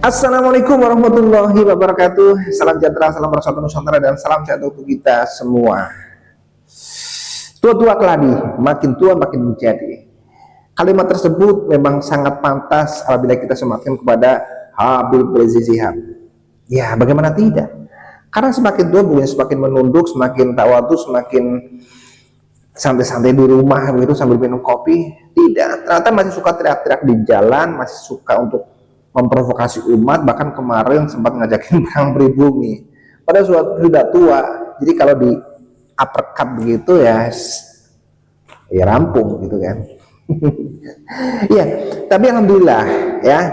Assalamualaikum warahmatullahi wabarakatuh. Salam sejahtera, salam bersatu Nusantara, dan salam sehat untuk kita semua. Tua-tua keladi, makin tua makin menjadi. Kalimat tersebut memang sangat pantas apabila kita semakin kepada Habib Rizik Syihab. Ya, bagaimana tidak? Karena semakin tua bukan semakin menunduk, semakin tawadu, semakin santai-santai di rumah begitu sambil minum kopi. Tidak, ternyata masih suka teriak-teriak di jalan, masih suka untuk memprovokasi umat. Bahkan kemarin sempat ngajakin perang pribumi padahal sudah tua. Jadi kalau di uppercut begitu ya rampung gitu kan. Ya, tapi alhamdulillah ya,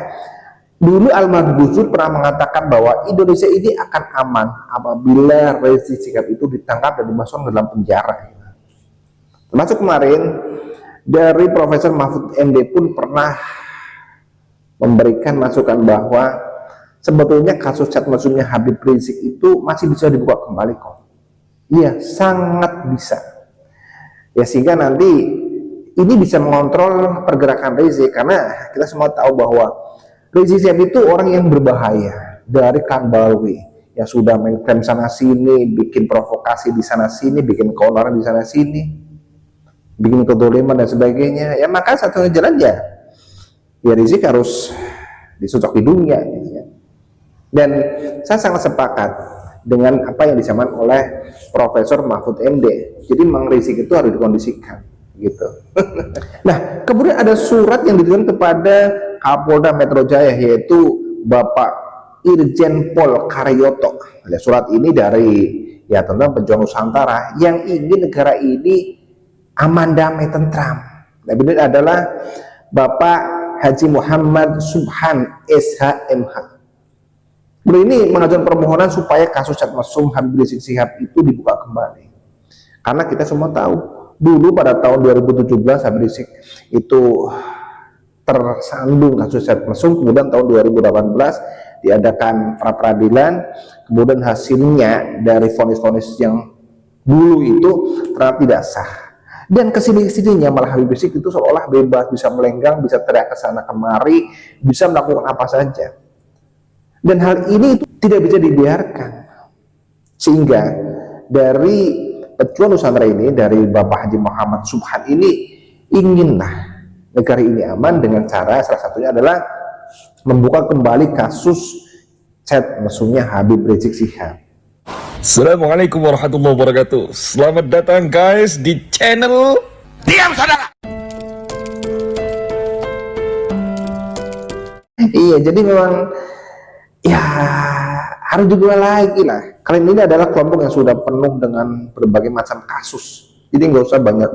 dulu almarhum Gus Dur pernah mengatakan bahwa Indonesia ini akan aman apabila Rizik Syihab itu ditangkap dan dimasukkan ke dalam penjara. Termasuk kemarin dari Profesor Mahfud MD pun pernah memberikan masukan bahwa sebetulnya kasus chat mesumnya Habib Rizik itu masih bisa dibuka kembali kok. Iya, sangat bisa. Ya, sehingga nanti ini bisa mengontrol pergerakan Rizik, karena kita semua tahu bahwa Rizik Syihab itu orang yang berbahaya dari klan Balawi yang sudah main klaim sana sini, bikin provokasi di sana sini, bikin keonaran di sana sini, bikin kedoliman dan sebagainya. Ya, maka satu jalan ya Rizik harus disucok hidungnya gitu ya. Dan saya sangat sepakat dengan apa yang disampaikan oleh Profesor Mahfud MD. Jadi Mang Rizik itu harus dikondisikan gitu. Nah, kemudian ada surat yang ditujukan kepada Kapolda Metro Jaya, yaitu Bapak Irjen Pol Karyoto. Nah, surat ini dari tentang pejuang Nusantara yang ingin negara ini aman, damai, tentram. Nah, ini adalah Bapak Haji Muhammad Subhan SHMH. Beliau ini mengajukan permohonan supaya kasus chat mesum Habib Rizik Syihab itu dibuka kembali. Karena kita semua tahu dulu pada tahun 2017 Habib Rizik itu tersandung kasus chat mesum, kemudian tahun 2018 diadakan pra peradilan, kemudian hasilnya dari vonis-vonis yang dulu itu ternyata tidak sah. Dan kesini-kesininya malah Habib Rizik itu seolah bebas, bisa melenggang, bisa teriak ke sana kemari, bisa melakukan apa saja. Dan hal ini itu tidak bisa dibiarkan. Sehingga dari pejuang Nusantara ini, dari Bapak Haji Muhammad Subhan ini, inginlah negara ini aman dengan cara salah satunya adalah membuka kembali kasus chat mesumnya Habib Rizik Syihab. Assalamualaikum warahmatullahi wabarakatuh. Selamat datang guys di channel Diam Saudara. Iya, jadi memang ya harus juga lagi lah. Kalian ini adalah kelompok yang sudah penuh dengan berbagai macam kasus. Jadi nggak usah banyak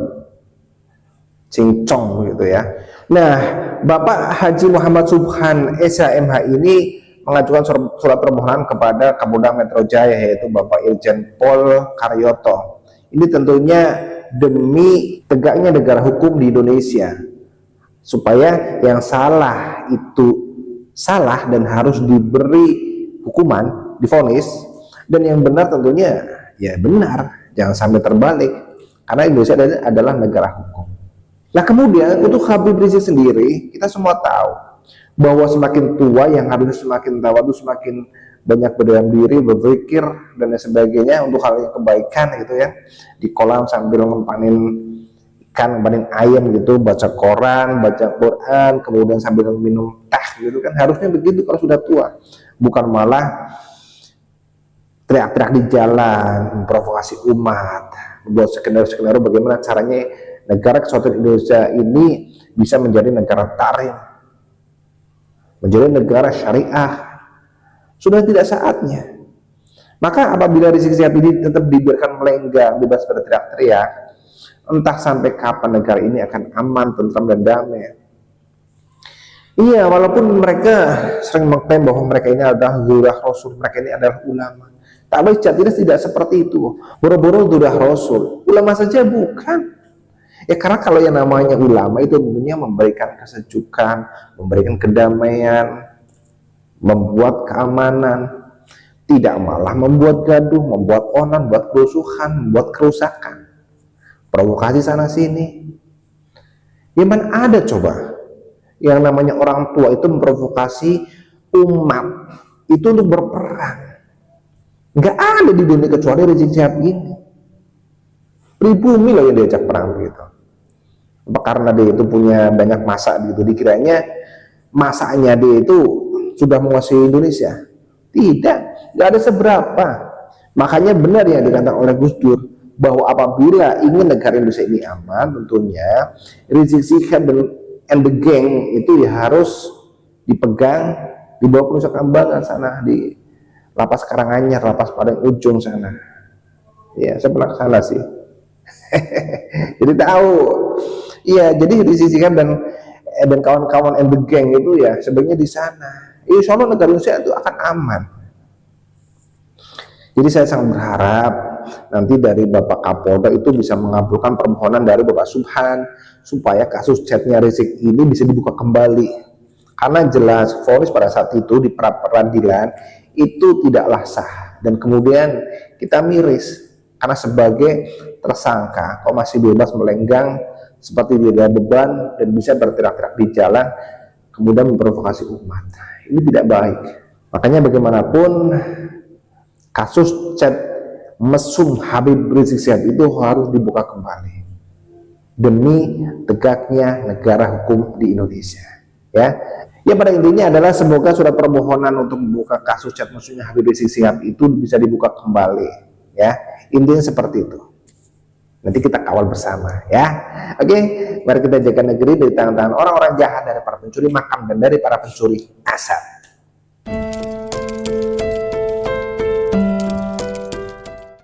cincong gitu ya. Nah, Bapak Haji Muhammad Subhan SHMH ini mengajukan surat permohonan kepada Kapolda Metro Jaya, yaitu Bapak Irjen Pol Karyoto. Ini tentunya demi tegaknya negara hukum di Indonesia, supaya yang salah itu salah dan harus diberi hukuman, divonis, dan yang benar tentunya ya benar, jangan sampai terbalik, karena Indonesia adalah negara hukum. Nah, kemudian untuk Habib Rizik sendiri, kita semua tahu bahwa semakin tua yang harus semakin tawadu, semakin banyak berdiam diri, berpikir dan lain sebagainya untuk hal yang kebaikan gitu ya. Di kolam sambil ngempanin ikan, ngempanin ayam gitu, baca koran, baca Quran, kemudian sambil minum teh gitu kan. Harusnya begitu kalau sudah tua. Bukan malah teriak-teriak di jalan, memprovokasi umat, membuat skenario-skenario bagaimana caranya negara kesatuan Indonesia ini bisa menjadi negara tarim, menjadi negara syariah. Sudah tidak saatnya. Maka apabila Rizik Syihab ini tetap dibiarkan melenggang, bebas berteriak-teriak, entah sampai kapan negara ini akan aman, tentram, dan damai. Iya, walaupun mereka sering mengklaim bahwa mereka ini adalah zuriyah Rasul, mereka ini adalah ulama, tapi sejatinya tidak seperti itu. Boro-boro zuriyah Rasul, ulama saja bukan. Ya, karena kalau yang namanya ulama itu tentunya memberikan kesejukan, memberikan kedamaian, membuat keamanan, tidak malah membuat gaduh, membuat onan, membuat kerusuhan, membuat kerusakan, provokasi sana sini. Ya, mana ada coba yang namanya orang tua itu memprovokasi umat itu untuk berperang. Nggak ada di dunia kecuali Rizik Syihab ini. Pribumi loh yang diajak perang begitu. Apa karena dia itu punya banyak masa gitu, dikiranya masanya dia itu sudah menguasai Indonesia? Tidak, nggak ada seberapa. Makanya benar yang dikatakan oleh Gus Dur, bahwa apabila ingin negara Indonesia ini aman, tentunya Rizik Syihab and the gang itu ya harus dipegang, dibawa ke Nusa Kambangan sana, di Lapas Karanganyar, Lapas Padang Ujung sana. Ya, saya pernah ke sana sih. Jadi tahu. Iya, jadi Rizik Syihab dan kawan-kawan and the gang itu ya sebenarnya di sana. Insya Allah negara Indonesia itu akan aman. Jadi saya sangat berharap nanti dari Bapak Kapolda itu bisa mengabulkan permohonan dari Bapak Subhan supaya kasus chatnya Rizik ini bisa dibuka kembali. Karena jelas vonis pada saat itu di peradilan itu tidaklah sah, dan kemudian kita miris karena sebagai tersangka kok masih bebas melenggang seperti tidak ada beban dan bisa berteriak-teriak di jalan kemudian memprovokasi umat. Ini tidak baik. Makanya bagaimanapun kasus chat mesum Habib Rizik Syihab itu harus dibuka kembali demi tegaknya negara hukum di Indonesia. Ya pada intinya adalah semoga surat permohonan untuk membuka kasus chat mesumnya Habib Rizik Syihab itu bisa dibuka kembali. Ya, intinya seperti itu. Nanti kita kawal bersama ya. Oke, mari kita jaga negeri dari tangan-tangan orang-orang jahat, dari para pencuri makam dan dari para pencuri aset.